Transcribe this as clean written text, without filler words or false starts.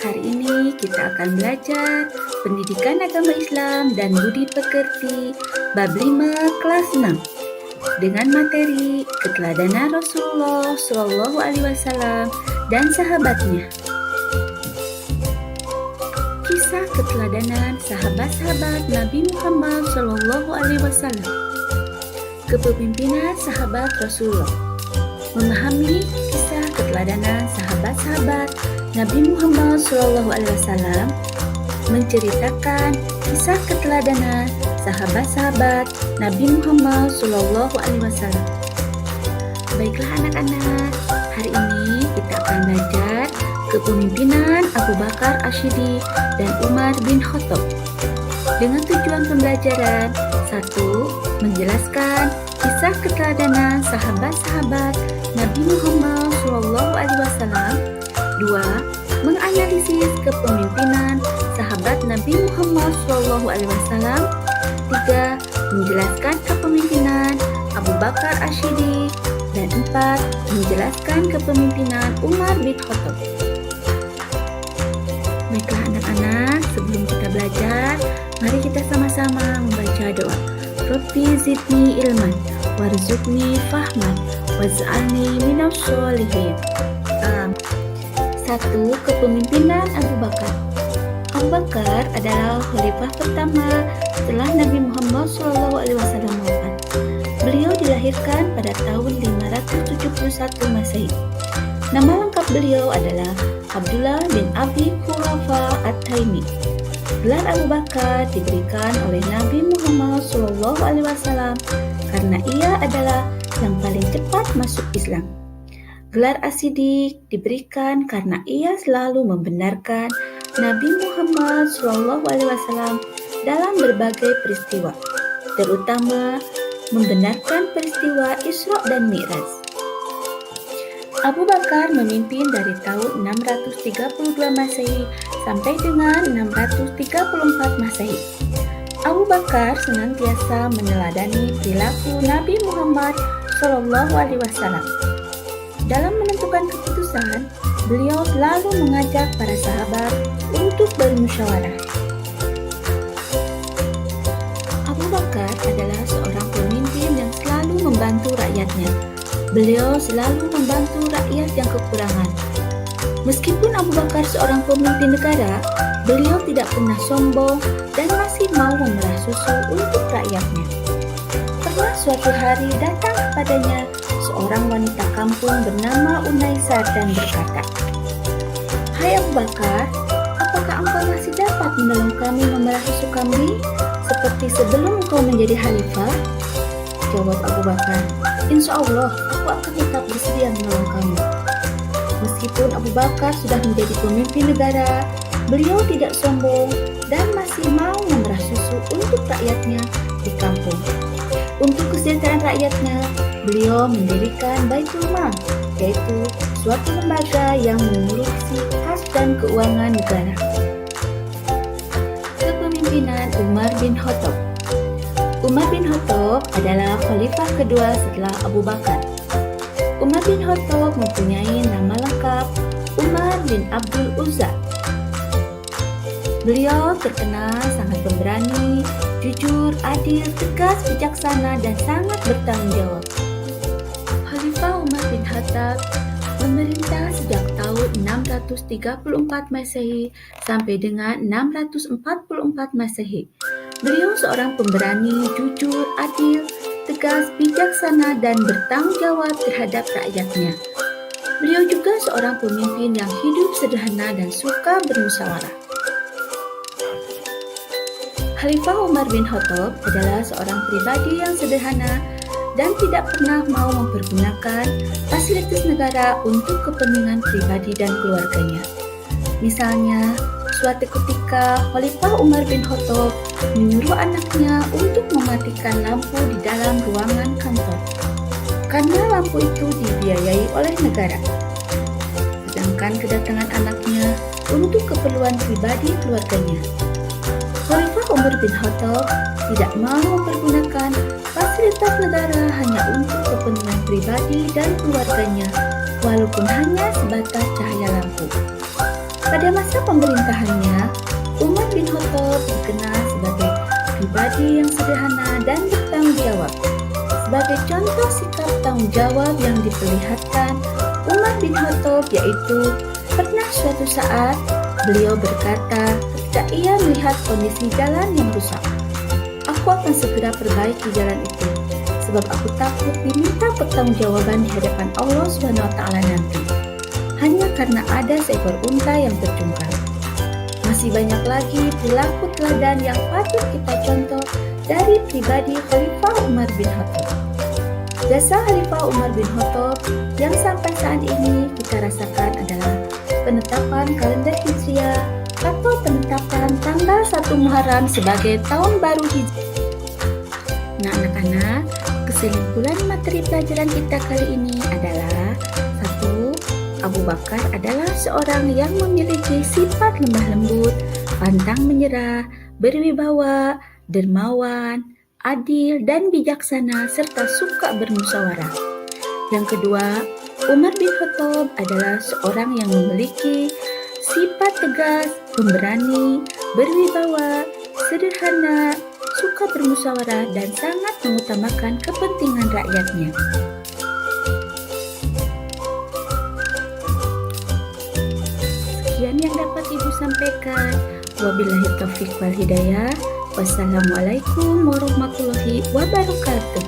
Hari ini kita akan belajar Pendidikan Agama Islam dan Budi Pekerti bab 5 kelas 6 dengan materi keteladanan Rasulullah Shallallahu Alaihi Wasallam dan sahabatnya. Kisah keteladanan sahabat-sahabat Nabi Muhammad Shallallahu Alaihi Wasallam. Kepemimpinan sahabat Rasulullah. Memahami kisah keteladanan sahabat-sahabat Nabi Muhammad SAW menceritakan kisah keteladanan sahabat-sahabat Nabi Muhammad SAW. Baiklah anak-anak, hari ini kita akan belajar kepemimpinan Abu Bakar Ash-Shiddiq dan Umar bin Khattab. Dengan tujuan pembelajaran: 1. Menjelaskan kisah keteladanan sahabat-sahabat Nabi Muhammad SAW. 2. Menganalisis kepemimpinan sahabat Nabi Muhammad SAW. 3. Menjelaskan kepemimpinan Abu Bakar Ash-Shiddiq. Dan 4. Menjelaskan kepemimpinan Umar bin Khattab. Baiklah anak-anak, sebelum kita belajar, mari kita sama-sama membaca doa. Rabbi zidni ilman warzuqni fahman waj'alni minas sholihin. 1. Kepemimpinan Abu Bakar. Abu Bakar adalah khalifah pertama setelah Nabi Muhammad SAW wafat. Beliau dilahirkan pada tahun 571 Masehi. Nama lengkap beliau adalah Abdullah bin Abi Quhafa At-Taimi. Gelar Abu Bakar diberikan oleh Nabi Muhammad SAW karena ia adalah yang paling cepat masuk Islam. Gelar As-Siddiq diberikan karena ia selalu membenarkan Nabi Muhammad SAW dalam berbagai peristiwa, terutama membenarkan peristiwa Isra dan Mi'raj. Abu Bakar memimpin dari tahun 632 Masehi sampai dengan 634 Masehi. Abu Bakar senantiasa meneladani perilaku Nabi Muhammad SAW. Dalam menentukan keputusan, beliau selalu mengajak para sahabat untuk bermusyawarah. Abu Bakar adalah seorang pemimpin yang selalu membantu rakyatnya. Beliau selalu membantu rakyat yang kekurangan. Meskipun Abu Bakar seorang pemimpin negara, beliau tidak pernah sombong dan masih mau memerah susu untuk rakyatnya. Pernah suatu hari datang kepadanya seorang wanita kampung bernama Unaisah dan berkata, "Hai Abu Bakar, apakah engkau masih dapat menolong kami memerah susu kambing seperti sebelum engkau menjadi khalifah?" Jawab Abu Bakar, "Insya Allah, aku akan tetap bersedia menolong kamu." Meskipun Abu Bakar sudah menjadi pemimpin negara, beliau tidak sombong dan masih mau memerah susu untuk rakyatnya di kampung. Untuk kesejahteraan rakyatnya, beliau mendirikan Baitul Mal, yaitu suatu lembaga yang mengurusi kas dan keuangan negara. Kepemimpinan Umar bin Khattab. Umar bin Khattab adalah khalifah kedua setelah Abu Bakar. Umar bin Khattab mempunyai nama lengkap Umar bin Abdul Uzza. Beliau terkenal sangat pemberani, jujur, adil, tegas, bijaksana, dan sangat bertanggung jawab. Khalifah Umar bin Khattab memerintah sejak tahun 634 Masehi sampai dengan 644 Masehi. Beliau seorang pemberani, jujur, adil, tegas, bijaksana, dan bertanggung jawab terhadap rakyatnya. Beliau juga seorang pemimpin yang hidup sederhana dan suka bermusyawarah. Khalifah Umar bin Khattab adalah seorang pribadi yang sederhana dan tidak pernah mau mempergunakan fasilitas negara untuk kepentingan pribadi dan keluarganya. Misalnya, suatu ketika Khalifah Umar bin Khattab menyuruh anaknya untuk mematikan lampu di dalam ruangan kantor karena lampu itu dibiayai oleh negara. Sedangkan kedatangan anaknya untuk keperluan pribadi keluarganya. Khalifah Umar bin Khattab tidak mau mempergunakan fasilitas negara hanya untuk kepentingan pribadi dan keluarganya, walaupun hanya sebatas cahaya lampu. Pada masa pemerintahannya, Umar bin Khattab dikenal sebagai pribadi yang sederhana dan bertanggung jawab. Sebagai contoh sikap tanggung jawab yang diperlihatkan Umar bin Khattab yaitu pernah suatu saat beliau berkata ketika ia melihat kondisi jalan yang rusak, "Aku akan segera perbaiki jalan itu, sebab aku takut diminta pertanggungjawaban di hadapan Allah SWT nanti, hanya karena ada seekor unta yang terjungkal." Masih banyak lagi perilaku teladan yang patut kita contoh dari pribadi Khalifah Umar bin Khattab. Jasa Khalifah Umar bin Khattab yang sampai saat ini kita rasakan adalah penetapan kalender Hijriah atau penetapan tanggal 1 Muharram sebagai tahun baru Hijriah. Nah, anak-anak, kesimpulan materi pelajaran kita kali ini adalah 1. Abu Bakar adalah seorang yang memiliki sifat lemah lembut, pantang menyerah, berwibawa, dermawan, adil dan bijaksana serta suka bermusyawarah. Yang kedua, Umar bin Khattab adalah seorang yang memiliki sifat tegas, pemberani, berwibawa, sederhana, suka bermusyawarah dan sangat mengutamakan kepentingan rakyatnya. Sekian yang dapat Ibu sampaikan. Wabillahi taufiq wal hidayah. Wassalamualaikum warahmatullahi wabarakatuh.